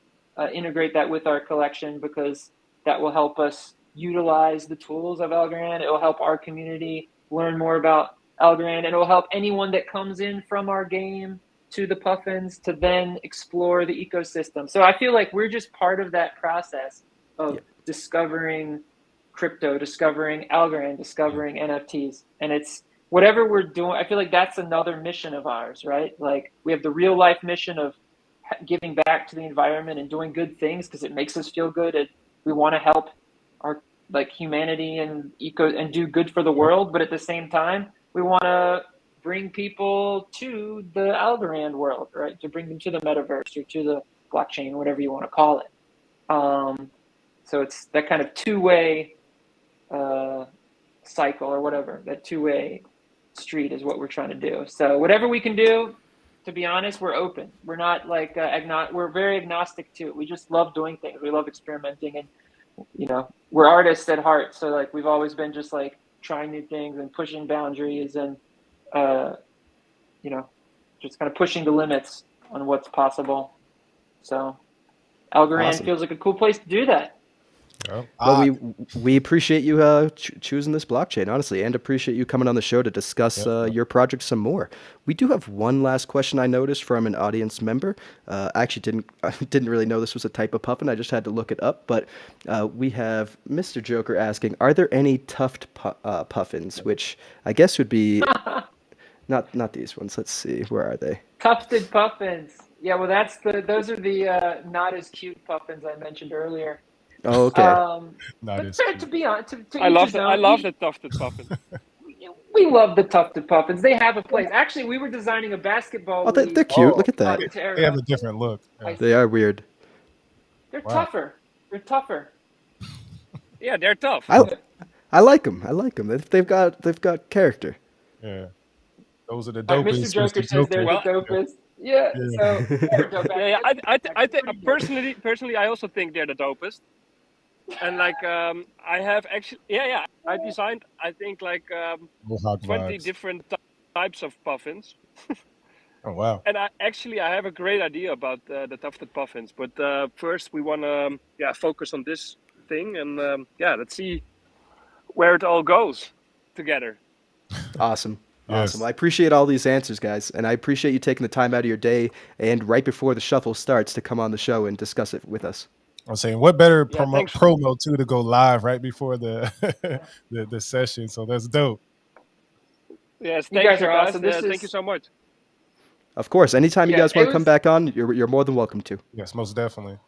integrate that with our collection, because that will help us utilize the tools of Algorand. It will help our community learn more about Algorand, and it will help anyone that comes in from our game to the Puffins to then explore the ecosystem. So I feel like we're just part of that process of discovering crypto, discovering Algorand, discovering NFTs. And it's whatever we're doing. I feel like that's another mission of ours, right? Like we have the real life mission of giving back to the environment and doing good things because it makes us feel good. And we want to help our humanity and do good for the world. But at the same time, we want to bring people to the Algorand world, right? To bring them to the metaverse or to the blockchain, whatever you want to call it. So it's that kind of two-way cycle or whatever. That two-way street is what we're trying to do. So whatever we can do, to be honest, we're open. We're not like we're very agnostic to it. We just love doing things. We love experimenting, and we're artists at heart. So we've always been just trying new things and pushing boundaries and just kind of pushing the limits on what's possible. So Algorand feels like a cool place to do that. Well, we appreciate you choosing this blockchain, honestly, and appreciate you coming on the show to discuss your project some more. We do have one last question I noticed from an audience member. I actually didn't really know this was a type of puffin. I just had to look it up. But we have Mr. Joker asking, are there any tuft puffins, which I guess would be not these ones. Let's see, where are they? Tufted puffins. Yeah, well, those are the not as cute puffins I mentioned earlier. Oh, okay. To be honest, I love the tufted puffin. We love the tufted puffins. They have a place. Actually, we were designing a basketball. Oh, they're cute. Look at that. Terra. They have a different look. Yeah. They are weird. They're tougher. They're tougher. Yeah, they're tough. I like them. They've got character. Yeah. Those are the dopest. Mr. Joker says they're the dopest. Yeah. So I think personally, I also think they're the dopest. And I have actually, I designed, I think 20 different types of puffins. Oh wow! And I have a great idea about the tufted puffins. But first, we want to focus on this thing, and let's see where it all goes together. Awesome. Yes. Awesome. I appreciate all these answers, guys, and I appreciate you taking the time out of your day and right before the shuffle starts to come on the show and discuss it with us. I'm saying, what better promo too to go live right before the the session? So that's dope. Yes, you guys are awesome. Thank you so much. Of course, anytime you guys want to come back on, you're more than welcome to. Yes, most definitely.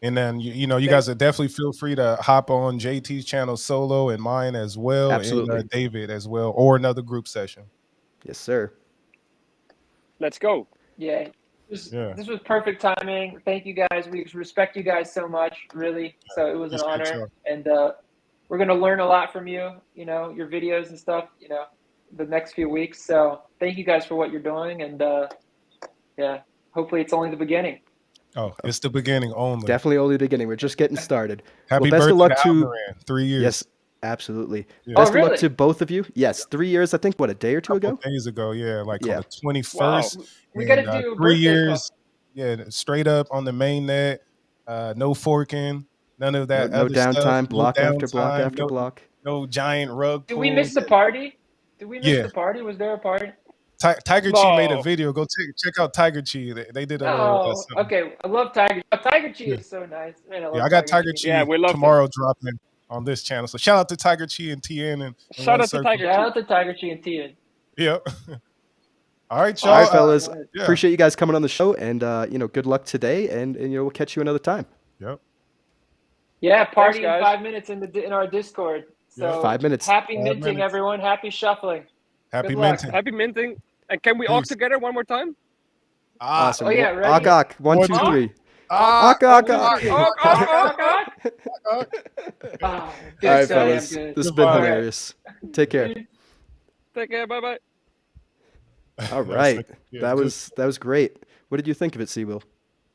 And then you guys would definitely feel free to hop on JT's channel solo and mine as well, Absolutely. and David as well, or another group session. Yes, sir. let's go. Yeah. Yeah. This was perfect timing. Thank you guys. We respect you guys so much, really. So it was an Appreciate honor. y'all. And we're going to learn a lot from you, you know, your videos and stuff, you know, the next few weeks. So thank you guys for what you're doing. And yeah, hopefully it's only the beginning. Oh, it's the beginning only. Definitely only the beginning. We're just getting started. Happy best birthday of luck to to Algorand. 3 years. Yes, absolutely. Yeah. Best Oh, of luck really? to both of you. Yes, 3 years. I think what, a day or two Couple ago. days ago, yeah, like on Yeah. the 21st. Wow. We got to And, do a 3 birthday years, yeah, straight up on the main net. No forking, none of that No other stuff. downtime. No Block after block downtime. after block. No giant rug Did pull. we miss the party? Did we miss Yeah. the party? Was there a party? Tiger Chi made a No. video. Go check out Tiger Chi. They did a little. Oh, Something. okay. I love Tiger. Tiger Chi Yeah. is so nice. Man, I love Yeah, I got Tiger Chi. Chi Yeah, we love tomorrow dropping on this channel. So shout out to Tiger Chi and TN and Shout One out to Circle. Tiger. Shout out to Tiger Chi and Tian. Yeah. All right, y'all. All right, fellas. Yeah. Appreciate you guys coming on the show, and good luck today, and we'll catch you another time. Yep. Yeah, party Thanks, in guys. 5 minutes in our Discord. So Yeah. 5 minutes. Happy 5 minting, minutes. everyone. Happy shuffling. Happy Good luck. minting. Happy minting. And can we all Peace. together one more time? Awesome. Oh, yeah, ready? Auk, 1, 2, One, 3. Ah, Auk, auk, One, auk. two, three. Auk, auk, auk, Auk, ah. auk. Oh, All good, right, so damn fellas. good. This has been Goodbye. hilarious. Take care. Take care. Bye bye. All right. Yeah, that good. was great. What did you think of it, Seawill?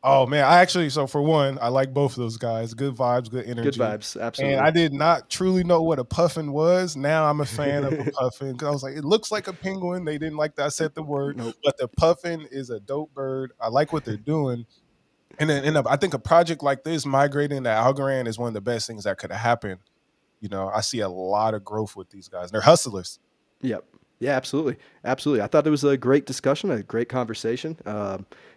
Oh man, I actually, so for one, I like both of those guys. Good vibes, good energy. Good vibes. Absolutely. And I did not truly know what a puffin was. Now I'm a fan of a puffin because I was like, it looks like a penguin. They didn't like that I said the word, Nope. but the puffin is a dope bird. I like what they're doing. And then I think a project like this, migrating to Algorand, is one of the best things that could have happened. You know, I see a lot of growth with these guys. They're hustlers. Yep. Yeah, absolutely. Absolutely. I thought it was a great discussion, a great conversation.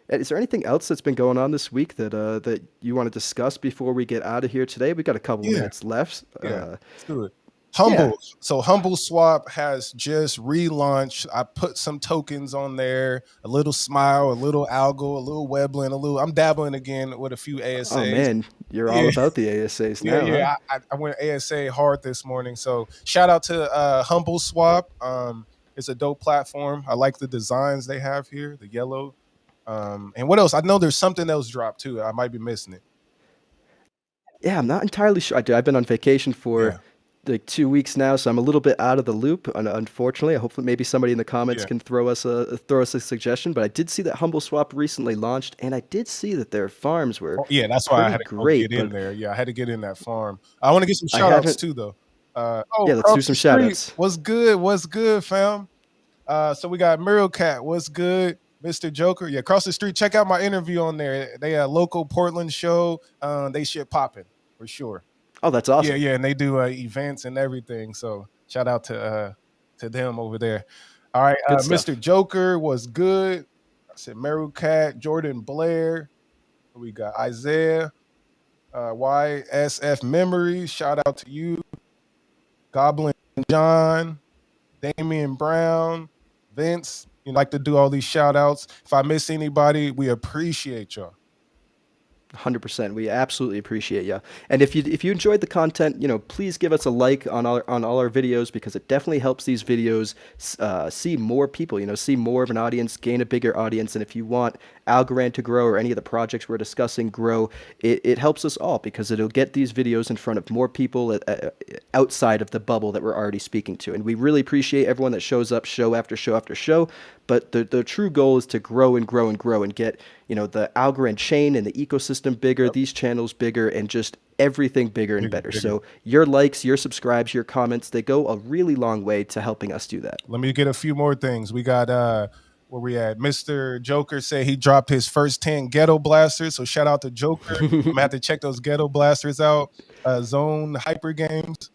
Is there anything else that's been going on this week that you want to discuss before we get out of here today? We got a couple minutes left. Yeah, let's do it. Humble. So Humble Swap has just relaunched. I put some tokens on there, a little Smile, a little Algo, a little Weblin, I'm dabbling again with a few ASAs. Oh man, you're all about the ASAs now. Yeah, huh? I went ASA hard this morning. So shout out to Humble Swap. It's a dope platform. I like the designs they have here, the yellow. And what else? I know there's something else dropped too. I might be missing it. Yeah, I'm not entirely sure. I've been on vacation for Yeah. like 2 weeks now, so I'm a little bit out of the loop. Unfortunately, hopefully maybe somebody in the comments can throw us a suggestion. But I did see that Humble Swap recently launched, and I did see that their farms were Yeah, that's why I had to great, get in but there. Yeah, I had to get in that farm. I want to get some I shout outs haven't- too, though. Yeah, let's across do some the shout street, outs. What's good? What's good, fam? So we got Muriel Cat. What's good? Mr. Joker. Yeah, across the street. Check out my interview on there. They a local Portland show. They shit popping for sure. Oh, that's awesome. Yeah, and they do events and everything. So shout out to them over there. All right, Good stuff. Mr. Joker was good. I said Meru Cat, Jordan Blair. We got Isaiah, YSF Memories. Shout out to you, Goblin John, Damian Brown, Vince. You like to do all these shout outs. If I miss anybody, we appreciate y'all. 100%. We absolutely appreciate you. And if you enjoyed the content, please give us a like on all our videos, because it definitely helps these videos see more people, see more of an audience, gain a bigger audience. And if you want Algorand to grow, or any of the projects we're discussing grow, it helps us all, because it'll get these videos in front of more people outside of the bubble that we're already speaking to. And we really appreciate everyone that shows up show after show after show. But the true goal is to grow and grow and grow and get, the Algorand chain and the ecosystem bigger, these channels bigger, and just everything bigger and better. So your likes, your subscribes, your comments, they go a really long way to helping us do that. Let me get a few more things. We got where we at? Mr. Joker said he dropped his first 10 ghetto blasters. So shout out to Joker. I'm gonna have to check those ghetto blasters out. Zone Hyper Games.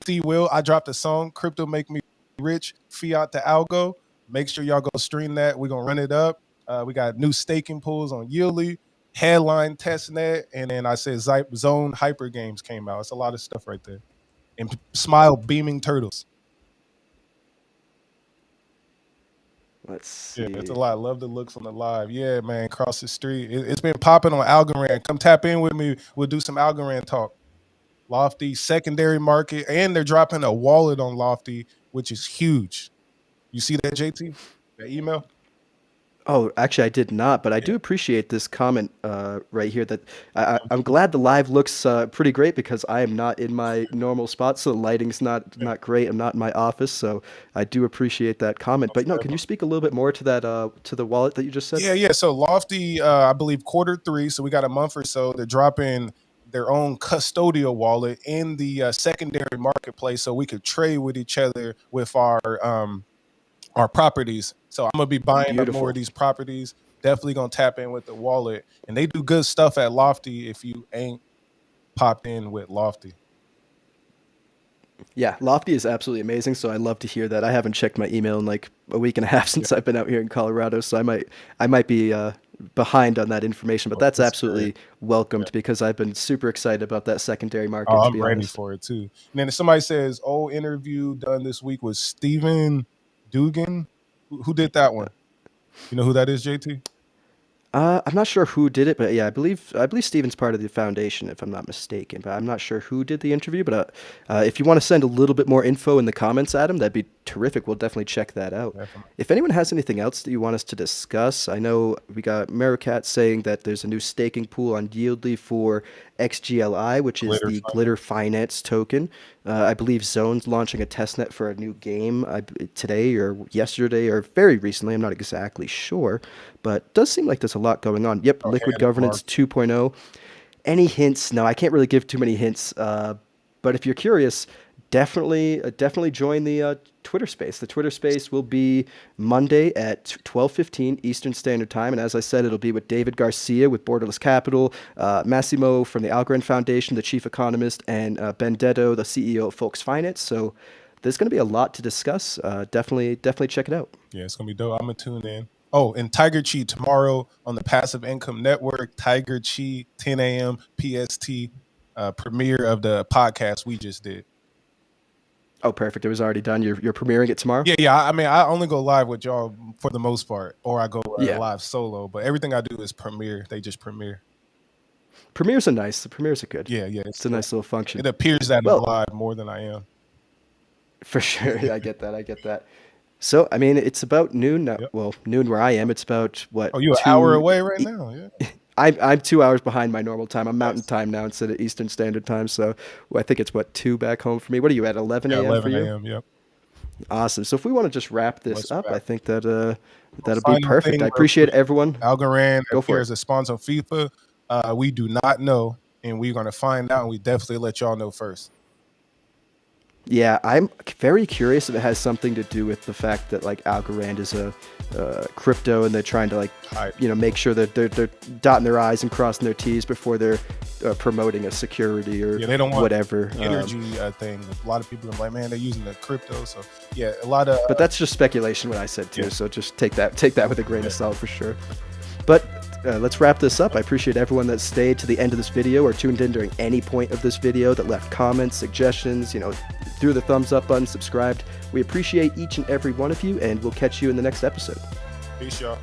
See, Will, I dropped a song, Crypto Make Me Rich, Fiat to Algo. Make sure y'all go stream that. We're gonna run it up. We got new staking pools on Yieldly, Headline Testnet, and then I said Zone Hyper Games came out. It's a lot of stuff right there. And Smile Beaming Turtles. Let's see. Yeah, it's a lot. Love the looks on the live. Yeah, man, cross the street. It's been popping on Algorand. Come tap in with me. We'll do some Algorand talk. Lofty secondary market, and they're dropping a wallet on Lofty, which is huge. You see that, JT? That email? Oh, actually, I did not, but I do appreciate this comment right here. That I'm glad the live looks pretty great because I am not in my normal spot, so the lighting's not great. I'm not in my office, so I do appreciate that comment. But no, can you speak a little bit more to that to the wallet that you just said? Yeah. So Lofty, I believe Q3, so we got a month or so. They're dropping their own custodial wallet in the secondary marketplace, so we could trade with each other with our properties. So I'm gonna be buying up more Beautiful. of these properties. Definitely gonna tap in with the wallet, and they do good stuff at Lofty. If you ain't popped in with Lofty, Yeah, Lofty is absolutely amazing, so I love to hear that. I haven't checked my email in like a week and a half since I've been out here in Colorado, so I might be behind on that information, but that's that's good. absolutely welcomed because I've been super excited about that secondary market, Oh, to I'm be ready honest. for it too. And then if somebody says, "Oh, interview done this week with Steven Dugan," who did that one? You know who that is, JT? I'm not sure who did it, but yeah, I believe Steven's part of the foundation, if I'm not mistaken. But I'm not sure who did the interview. But if you want to send a little bit more info in the comments, Adam, that'd be terrific. We'll definitely check that out. Definitely. If anyone has anything else that you want us to discuss, I know we got Merocat saying that there's a new staking pool on Yieldly for XGLI, which is Glitter the Fund. Glitter Finance token. I believe Zone's launching a testnet for a new game today or yesterday or very recently. I'm not exactly sure, but it does seem like there's a lot going on. Yep, Oh, Liquid Handlebar. Governance 2.0. Any hints? No, I can't really give too many hints. But if you're curious, definitely join the Twitter space. The Twitter space will be Monday at 12:15 Eastern Standard Time, and as I said, it'll be with David Garcia with Borderless Capital, Massimo from the Algorand Foundation, the chief economist, and Benedetto, the CEO of Folks Finance. So there's going to be a lot to discuss. Definitely check it out. Yeah, it's gonna be dope. I'm gonna tune in. Oh, and Tiger Chi tomorrow on the Passive Income Network. Tiger Chi, 10 a.m. PST, premiere of the podcast we just did. Oh, perfect. It was already done. You're premiering it tomorrow? Yeah. I mean, I only go live with y'all for the most part, or I go Yeah. live solo. But everything I do is premiere. They just premiere. Premieres are nice. The premieres are good. Yeah. It's a nice little function. It appears that I'm Well, live more than I am. for sure. I get that. So, I mean, it's about noon now. Yep. Well, noon where I am. It's about what? Oh, you an hour away right now? Yeah. I'm 2 hours behind my normal time. I'm Mountain Time now instead of Eastern Standard Time. So I think it's what 2 back home for me. What are you at 11 Yeah, a.m. for 11 you? a.m. Yep. Awesome. So if we want to just wrap this Let's up, wrap. I think that'll be Final perfect. thing I real appreciate quick. everyone. Algorand Go for appears it. as sponsor of FIFA. We do not know, and we're going to find out, and we definitely let y'all know first. Yeah, I'm very curious if it has something to do with the fact that like Algorand is a crypto and they're trying to like make sure that they're dotting their I's and crossing their T's before they're promoting a security or they don't want whatever. energy thing. A lot of people are like, man, they're using the crypto. So yeah, a lot of. But that's just speculation what I said too. Yeah. So just take that with a grain of salt for sure. But let's wrap this up. I appreciate everyone that stayed to the end of this video or tuned in during any point of this video, that left comments, suggestions, threw the thumbs up button, subscribed. We appreciate each and every one of you, and we'll catch you in the next episode. Peace, y'all.